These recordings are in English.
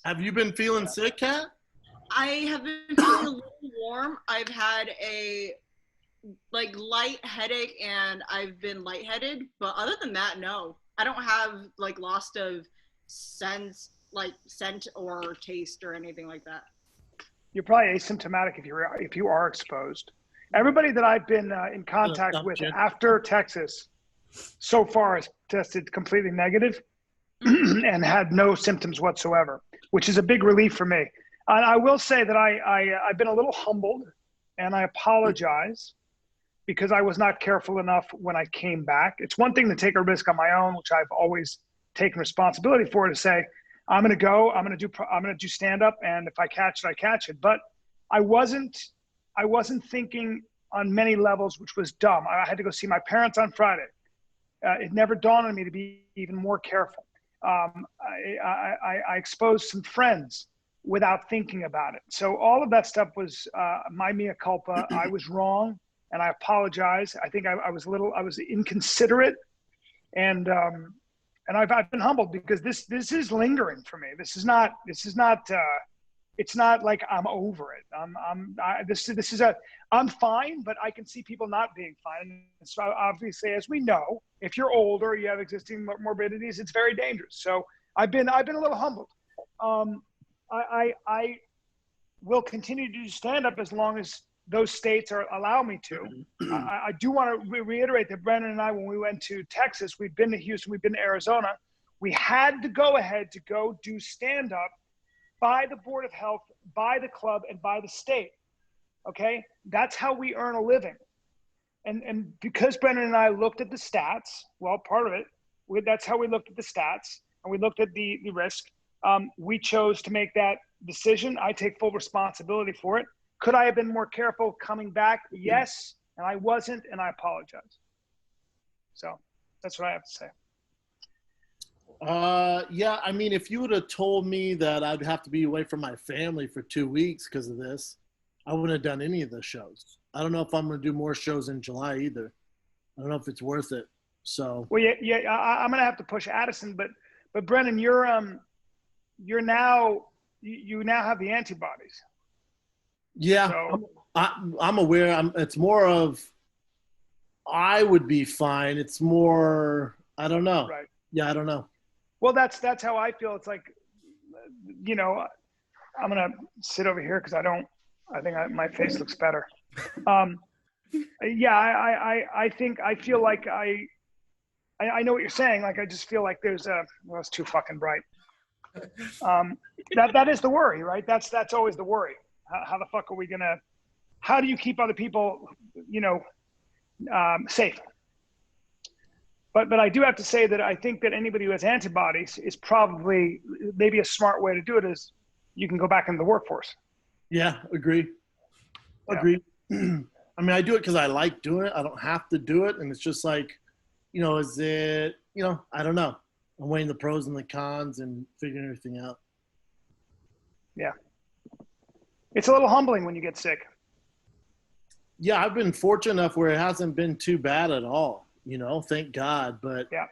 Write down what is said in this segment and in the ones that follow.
Have you been feeling sick, Kat? I have been feeling a little warm. I've had a light headache and I've been lightheaded, but other than that, no. I don't have loss of scent or taste or anything like that. You're probably asymptomatic if you are exposed. Everybody that I've been in contact with after Texas so far has tested completely negative and had no symptoms whatsoever, which is a big relief for me. And I will say that I've been a little humbled, and I apologize because I was not careful enough when I came back. It's one thing to take a risk on my own, which I've always taken responsibility for, to say, I'm going to go, I'm going to do stand up. And if I catch it, I catch it. But I wasn't thinking on many levels, which was dumb. I had to go see my parents on Friday. It never dawned on me to be even more careful. I exposed some friends without thinking about it. So all of that stuff was my mea culpa. I was wrong, and I apologize. I think I was inconsiderate, and I've been humbled because this is lingering for me. It's not like I'm over it. I'm fine, but I can see people not being fine. And so obviously, as we know, if you're older, you have existing morbidities, it's very dangerous. So I've been a little humbled. I will continue to do stand up as long as those states allow me to. I do want to reiterate that Brennan and I, when we went to Texas, we've been to Houston, we've been to Arizona. We had to go ahead to go do stand up by the Board of Health, by the club, and by the state. Okay, that's how we earn a living. And because Brennan and I looked at the stats, well, part of it, that's how we looked at the stats, and we looked at the risk. We chose to make that decision. I take full responsibility for it. Could I have been more careful coming back? Yes, and I wasn't, and I apologize. So that's what I have to say. Yeah, I mean, if you would have told me that I'd have to be away from my family for 2 weeks because of this, I wouldn't have done any of the shows. I don't know if I'm going to do more shows in July either. I don't know if it's worth it. So. Well, yeah, I'm going to have to push Addison, but Brennan, you now have the antibodies. Yeah, so. I'm aware. It's more of I would be fine. It's more I don't know. Right. Yeah, I don't know. Well, that's how I feel. It's like, I'm gonna sit over here because I think my face looks better. Yeah, I feel like I know what you're saying. Like I just feel like there's it's too fucking bright. That is the worry, right? That's always the worry. How the fuck are we gonna? How do you keep other people, safe? But I do have to say that I think that anybody who has antibodies is probably maybe a smart way to do it is you can go back into the workforce. Yeah, agree. Agree. I mean, I do it because I like doing it. I don't have to do it, and it's just like, is it? I don't know. I'm weighing the pros and the cons and figuring everything out. Yeah. It's a little humbling when you get sick. Yeah, I've been fortunate enough where it hasn't been too bad at all, thank God. But yeah.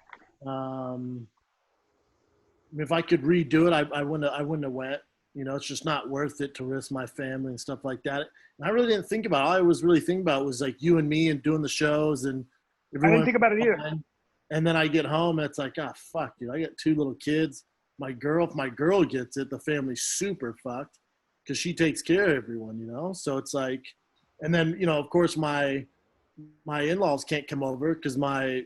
If I could redo it, I wouldn't have went. It's just not worth it to risk my family and stuff like that. And I really didn't think about it. All I was really thinking about was like you and me and doing the shows and everyone. I didn't think about it either. And then I get home and it's like, fuck, dude, I got 2 little kids. If my girl gets it, the family's super fucked because she takes care of everyone, So it's like, and then, of course my in-laws can't come over because my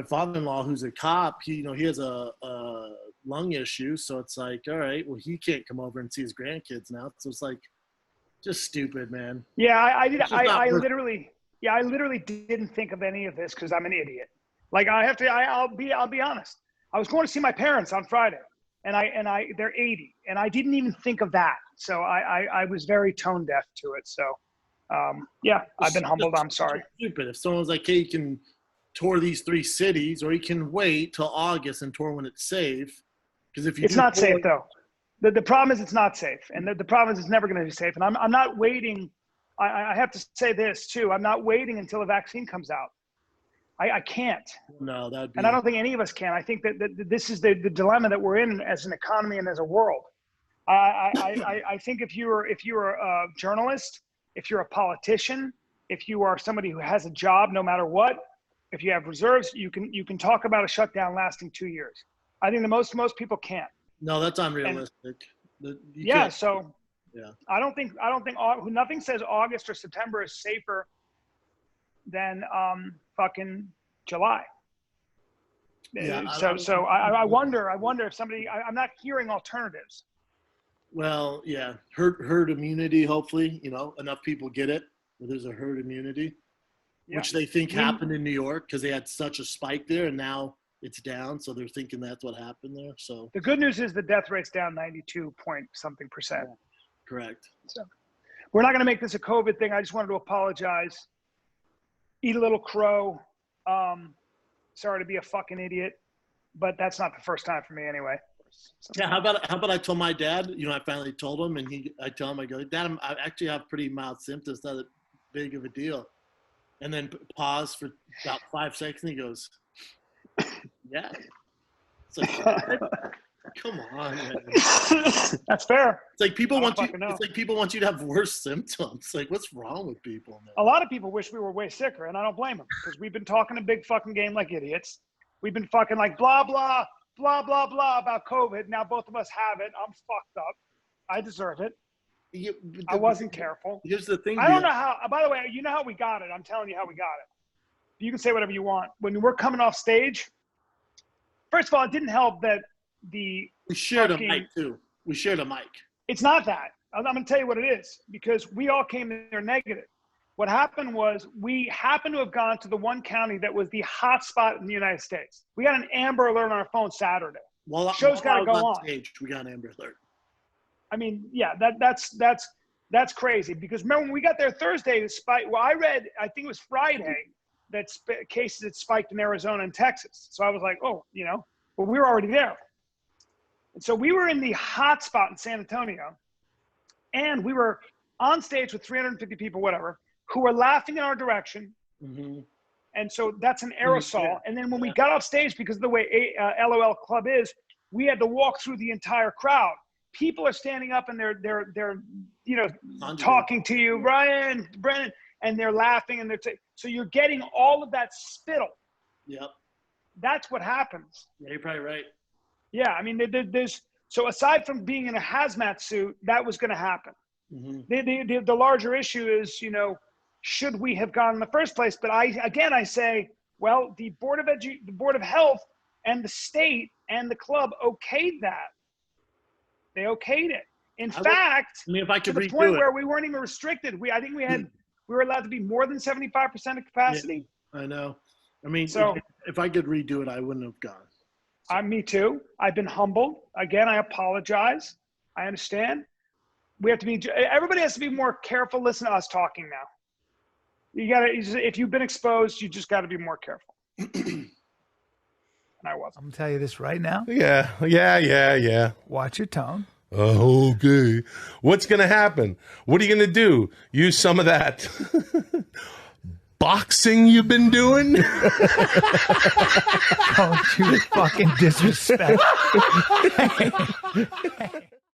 father-in-law, who's a cop, he has a lung issue. So it's like, all right, well, he can't come over and see his grandkids now. So it's like, just stupid, man. Yeah, I literally didn't think of any of this because I'm an idiot. Like I'll be honest. I was going to see my parents on Friday, and they're 80, and I didn't even think of that. So I was very tone deaf to it. So yeah, I've been humbled. I'm sorry. Stupid. If someone's like, hey, you can tour these 3 cities, or you can wait till August and tour when it's safe. Because if it's not safe though. The problem is it's not safe, and the problem is it's never going to be safe. And I'm not waiting. I have to say this too. I'm not waiting until a vaccine comes out. I can't. No, that'd be. And I don't think any of us can. I think that this is the dilemma that we're in as an economy and as a world. I think if you're a journalist, if you're a politician, if you are somebody who has a job, no matter what, if you have reserves, you can talk about a shutdown lasting 2 years. I think most people can't. No, that's unrealistic. Yeah. So yeah. I don't think nothing says August or September is safer than fucking July. Yeah, So I wonder if somebody, I'm not hearing alternatives. Well, yeah, herd immunity. Hopefully, enough people get it. There's a herd immunity, which they think happened in New York because they had such a spike there, and now it's down. So they're thinking that's what happened there. So the good news is the death rate's down 92-point-something%. Yeah. Correct. So we're not going to make this a COVID thing. I just wanted to apologize. Eat a little crow. Sorry to be a fucking idiot, but that's not the first time for me anyway. Yeah, how about I told my dad, I finally told him, and I tell him, I go, Dad, I actually have pretty mild symptoms, not that big of a deal. And then pause for about 5 seconds, and he goes, yeah. It's like, come on, man. That's fair. It's like people want you. It's like people want you to have worse symptoms. Like, what's wrong with people, man? A lot of people wish we were way sicker, and I don't blame them because we've been talking a big fucking game like idiots. We've been fucking like blah blah blah blah blah about COVID. Now both of us have it. I'm fucked up. I deserve it. Yeah, I wasn't careful. Here's the thing. I don't know how. By the way, you know how we got it. I'm telling you how we got it. You can say whatever you want. When we're coming off stage, first of all, it didn't help that we shared a mic too. We shared a mic. It's not that. I'm going to tell you what it is, because we all came in there negative. What happened was we happened to have gone to the one county that was the hot spot in the United States. We got an Amber Alert on our phone Saturday. Well, show's got to go on. Stage, we got an Amber Alert. I mean, yeah, that's crazy, because remember when we got there Thursday, I read, I think it was Friday, that cases had spiked in Arizona and Texas. So I was like, oh, well, we were already there. And so we were in the hot spot in San Antonio, and we were on stage with 350 people, whatever, who were laughing in our direction. Mm-hmm. And so that's an aerosol. And then when we got off stage, because of the way LOL Club is, we had to walk through the entire crowd. People are standing up and they're talking to you, Bryan, Brennan, and they're laughing, and so you're getting all of that spittle. Yep. That's what happens. Yeah, you're probably right. Yeah, I mean, so aside from being in a hazmat suit, that was going to happen. Mm-hmm. The larger issue is, should we have gone in the first place? But I say, well, the Board of Health and the state and the club okayed that. They okayed it. In fact, if I could to the point where we weren't even restricted. I think we were allowed to be more than 75% of capacity. Yeah, I know. I mean, so if I could redo it, I wouldn't have gone. So. Me too. I've been humbled. Again, I apologize. I understand. Everybody has to be more careful. Listen to us talking now. If you've been exposed, you just got to be more careful. And I wasn't. I'm going to tell you this right now. Yeah. Watch your tone. Okay. What's going to happen? What are you going to do? Use some of that boxing you've been doing? Don't you fucking disrespect.